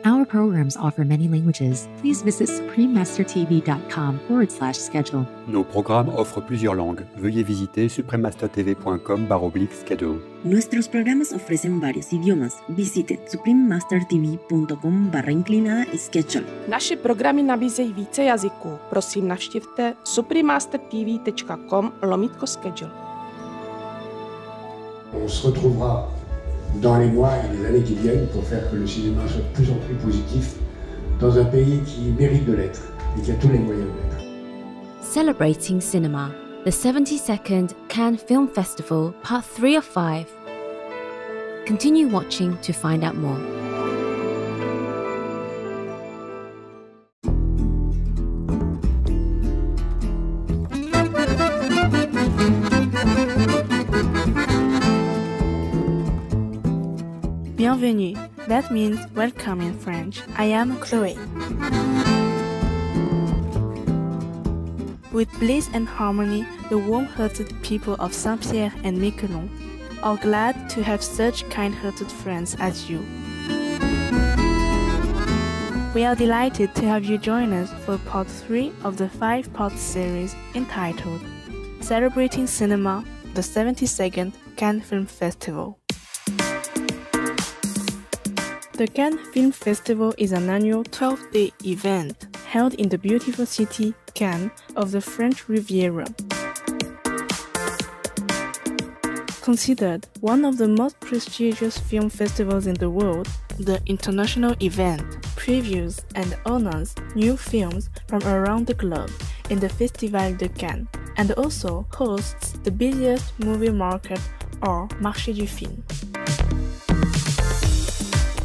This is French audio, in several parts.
Our programs offer many languages. Please visit suprememastertv.com/schedule. Nos programmes offrent plusieurs langues. Veuillez visiter suprememastertv.com/schedule. Nuestros programas ofrecen varios idiomas. Visite suprememastertv.com/schedule. Naše programy nabízejí více jazyků. Prosím, navštivte suprememastertv.com/schedule. On se retrouvera dans les mois et les années qui viennent pour faire que le cinéma soit de plus en plus positif dans un pays qui mérite de l'être et qui a tous les moyens de l'être. Celebrating Cinema, the 72nd Cannes Film Festival, Part 3 of 5. Continue watching to find out more. Bienvenue, that means welcome in French. I am Chloé. With bliss and harmony, the warm-hearted people of Saint-Pierre and Miquelon are glad to have such kind-hearted friends as you. We are delighted to have you join us for part 3 of the 5-part series entitled Celebrating Cinema, the 72nd Cannes Film Festival. The Cannes Film Festival is an annual 12-day event held in the beautiful city, Cannes, of the French Riviera. Considered one of the most prestigious film festivals in the world, the international event previews and honors new films from around the globe in the Festival de Cannes, and also hosts the busiest movie market, or Marché du Film.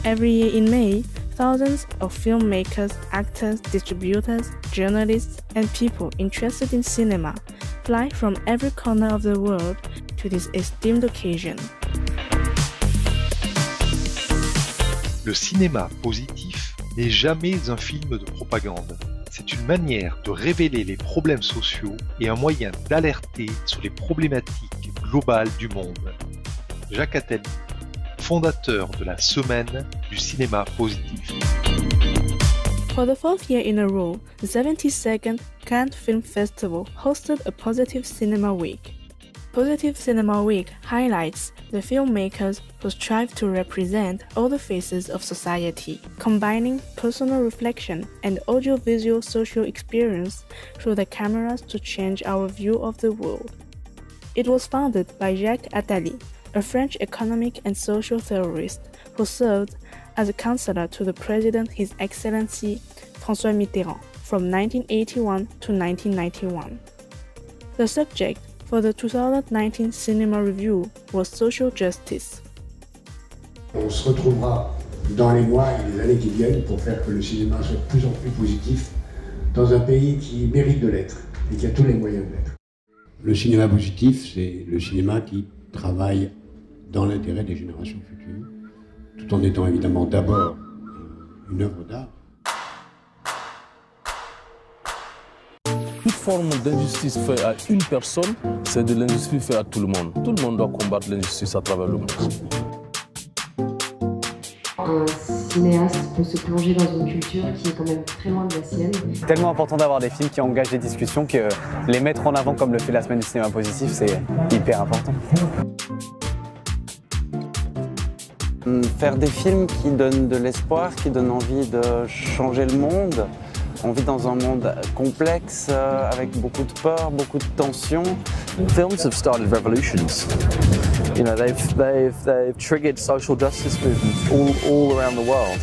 Every year in May, thousands of filmmakers, actors, distributors, journalists, and people interested in cinema fly from every corner of the world to this esteemed occasion. Le cinéma positif n'est jamais un film de propagande. C'est une manière de révéler les problèmes sociaux et un moyen d'alerter sur les problématiques globales du monde. Jacques Attali, fondateur de la Semaine du cinéma positif. For the 4th year in a row, the 72nd Cannes Film Festival hosted a Positive Cinema Week. Positive Cinema Week highlights the filmmakers who strive to represent all the faces of society, combining personal reflection and audiovisual social experience through the cameras to change our view of the world. It was founded by Jacques Attali, a French economic and social theorist who served as a counselor to the President His Excellency François Mitterrand from 1981 to 1991. The subject for the 2019 Cinema Review was social justice. On se retrouvera dans les mois et les années qui viennent pour faire que le cinéma soit de plus en plus positif dans un pays qui mérite de l'être et qui a tous les moyens de l'être. Le cinéma positif, c'est le cinéma qui travaille dans l'intérêt des générations futures, tout en étant évidemment d'abord une œuvre d'art. Toute forme d'injustice faite à une personne, c'est de l'injustice faite à tout le monde. Tout le monde doit combattre l'injustice à travers le monde. Un cinéaste peut se plonger dans une culture qui est quand même très loin de la sienne. C'est tellement important d'avoir des films qui engagent des discussions que les mettre en avant comme le fait la Semaine du cinéma positif, c'est hyper important. Faire des films qui donnent de l'espoir, qui donnent envie de changer le monde. On vit dans un monde complexe, avec beaucoup de peur, beaucoup de tension. Films have started revolutions. You know, they've triggered social justice movements all around the world.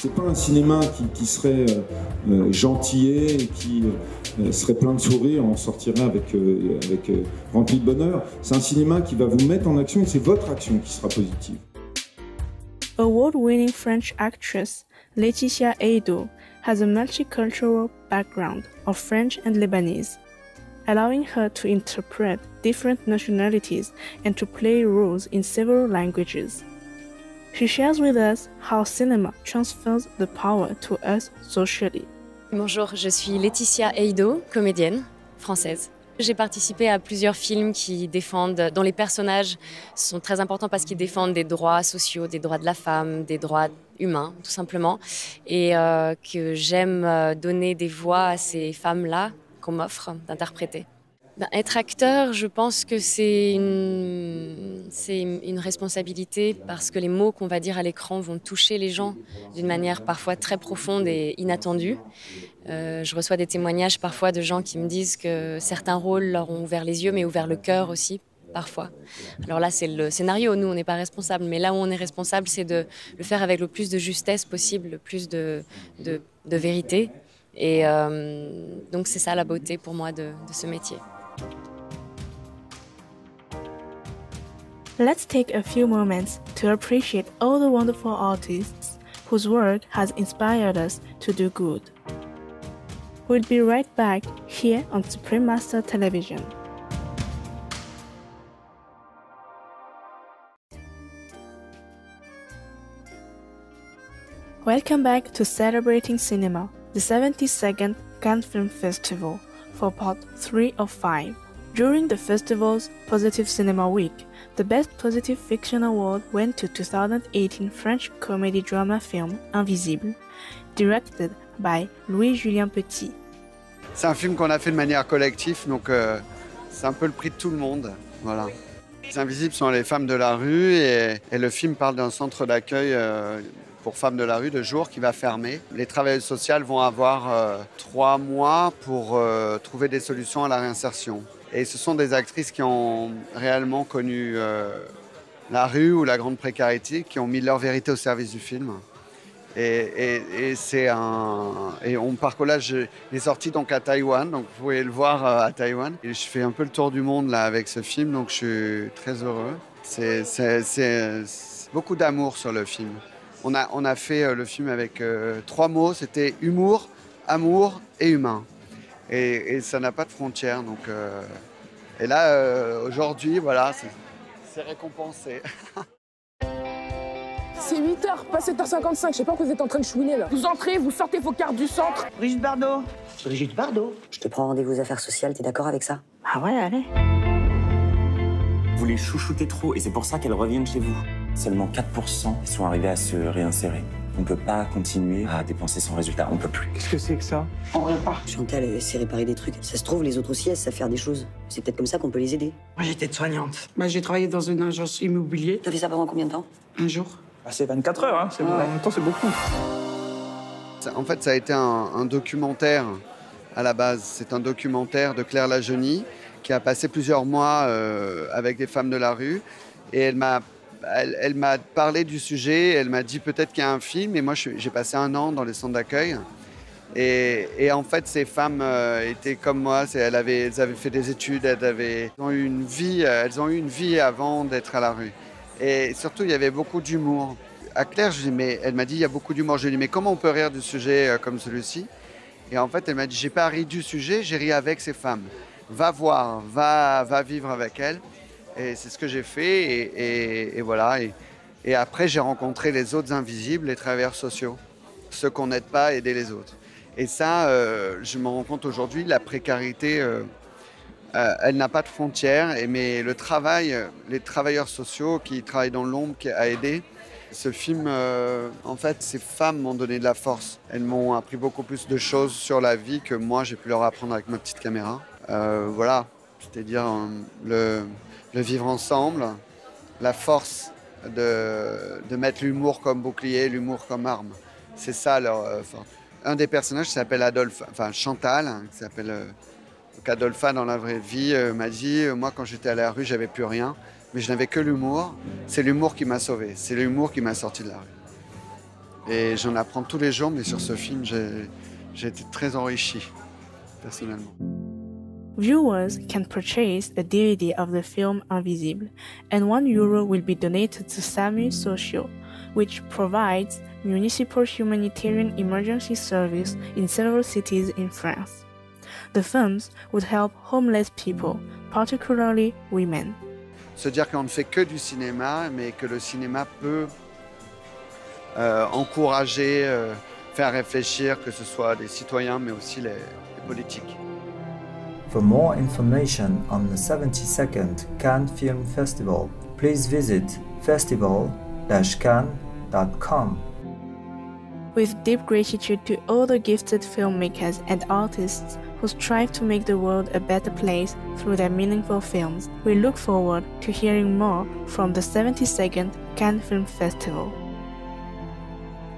C'est pas un cinéma qui serait gentillet et qui serait plein de sourires, on sortirait avec rempli de bonheur. C'est un cinéma qui va vous mettre en action et c'est votre action qui sera positive. Award-winning French actress Laetitia Eido has a multicultural background of French and Lebanese, allowing her to interpret different nationalities and to play roles in several languages. She shares with us how cinema transfers the power to us socially. Bonjour, je suis Laetitia Eido, comédienne française. J'ai participé à plusieurs films dont les personnages sont très importants parce qu'ils défendent des droits sociaux, des droits de la femme, des droits humains, tout simplement. Et que j'aime donner des voix à ces femmes-là qu'on m'offre d'interpréter. Être acteur, je pense que c'est une responsabilité parce que les mots qu'on va dire à l'écran vont toucher les gens d'une manière parfois très profonde et inattendue. Je reçois des témoignages parfois de gens qui me disent que certains rôles leur ont ouvert les yeux mais ouvert le cœur aussi, parfois. Alors là, c'est le scénario, nous on n'est pas responsable, mais là où on est responsable, c'est de le faire avec le plus de justesse possible, le plus de vérité. Et donc c'est ça la beauté pour moi de ce métier. Let's take a few moments to appreciate all the wonderful artists whose work has inspired us to do good. We'll be right back here on Supreme Master Television. Welcome back to Celebrating Cinema, the 72nd Cannes Film Festival, for part 3 of 5. During the festival's Positive Cinema Week, the Best Positive Fiction Award went to 2018 French comedy drama film Invisible, directed by Louis-Julien Petit. C'est un film qu'on a fait de manière collective, donc c'est un peu le prix de tout le monde. Voilà. Les Invisibles sont les femmes de la rue et le film parle d'un centre d'accueil pour femmes de la rue de jour qui va fermer. Les travailleuses sociales vont avoir 3 mois pour trouver des solutions à la réinsertion. Et ce sont des actrices qui ont réellement connu la rue ou la grande précarité, qui ont mis leur vérité au service du film. Et mon parcourage est sorti donc à Taïwan, donc vous pouvez le voir à Taïwan. Et je fais un peu le tour du monde là avec ce film, donc je suis très heureux. C'est beaucoup d'amour sur le film. On a fait le film avec 3 mots, c'était humour, amour et humain. Et ça n'a pas de frontières. Donc, et là, aujourd'hui, voilà, c'est récompensé. C'est 8h, pas 7h55, je sais pas que vous êtes en train de chouiner là. Vous entrez, vous sortez vos cartes du centre. Brigitte Bardot. Brigitte Bardot. Je te prends rendez-vous aux affaires sociales, t'es d'accord avec ça? Ah ouais, allez. Vous les chouchoutez trop et c'est pour ça qu'elles reviennent chez vous. Seulement 4% sont arrivés à se réinsérer. On ne peut pas continuer à dépenser sans résultat, on ne peut plus. Qu'est-ce que c'est que ça? On revient pas. Chantal, elle sait réparer des trucs. Ça se trouve, les autres aussi, elles savent faire des choses. C'est peut-être comme ça qu'on peut les aider. Moi, j'étais aide-soignante. J'ai travaillé dans une agence immobilière. T'as fait ça pendant combien de temps? Un jour. C'est 24 heures, hein. En même temps, c'est beaucoup. En fait, ça a été un documentaire à la base. C'est un documentaire de Claire Lajeunie qui a passé plusieurs mois avec des femmes de la rue. Et elle m'a parlé du sujet, elle m'a dit peut-être qu'il y a un film. Et moi, j'ai passé 1 an dans les centres d'accueil. Et en fait, ces femmes étaient comme moi. Elles avaient fait des études, elles ont eu une vie avant d'être à la rue. Et surtout, il y avait beaucoup d'humour. À Claire, elle m'a dit, il y a beaucoup d'humour. Je lui ai dit, mais comment on peut rire du sujet comme celui-ci? Et en fait, elle m'a dit, j'ai pas ri du sujet, j'ai ri avec ces femmes. Va voir, va vivre avec elles. Et c'est ce que j'ai fait. Et voilà. Et après, j'ai rencontré les autres invisibles, les travailleurs sociaux. Ceux qu'on n'aide pas à aider les autres. Et ça, je me rends compte aujourd'hui, la précarité... elle n'a pas de frontières, mais le travail, les travailleurs sociaux qui travaillent dans l'ombre, à aider, ce film, en fait, ces femmes m'ont donné de la force. Elles m'ont appris beaucoup plus de choses sur la vie que moi, j'ai pu leur apprendre avec ma petite caméra. Voilà, c'est-à-dire le vivre ensemble, la force de mettre l'humour comme bouclier, l'humour comme arme. C'est ça leur force. Un des personnages s'appelle Chantal, qui s'appelle... Adolpha, dans la vraie vie, m'a dit moi, quand j'étais à la rue, j'avais plus rien, mais je n'avais que l'humour. C'est l'humour qui m'a sauvé, c'est l'humour qui m'a sorti de la rue. Et j'en apprends tous les jours, mais sur ce film, j'ai été très enrichi, personnellement. Viewers can purchase a DVD of the film Invisible, and €1 will be donated to SAMU Social, which provides municipal humanitarian emergency service in several cities in France. The funds would help homeless people, particularly women. Se dire qu'on ne fait que du cinéma, mais que le cinéma peut encourager, faire réfléchir, que ce soit les citoyens, mais aussi les politiques. For more information on the 72nd Cannes Film Festival, please visit festival-cannes.com. With deep gratitude to all the gifted filmmakers and artists who strive to make the world a better place through their meaningful films, we look forward to hearing more from the 72nd Cannes Film Festival.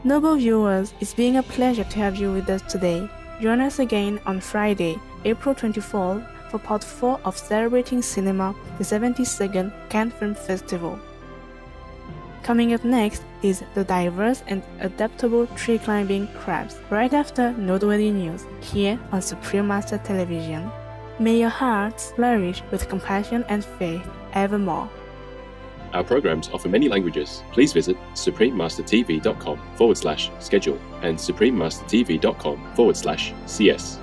Noble viewers, it's been a pleasure to have you with us today. Join us again on Friday, April 24th for part 4 of Celebrating Cinema, the 72nd Cannes Film Festival. Coming up next is the diverse and adaptable tree-climbing crabs, right after Noteworthy News, here on Supreme Master Television. May your hearts flourish with compassion and faith evermore. Our programs offer many languages. Please visit suprememastertv.com/schedule and suprememastertv.com/CS.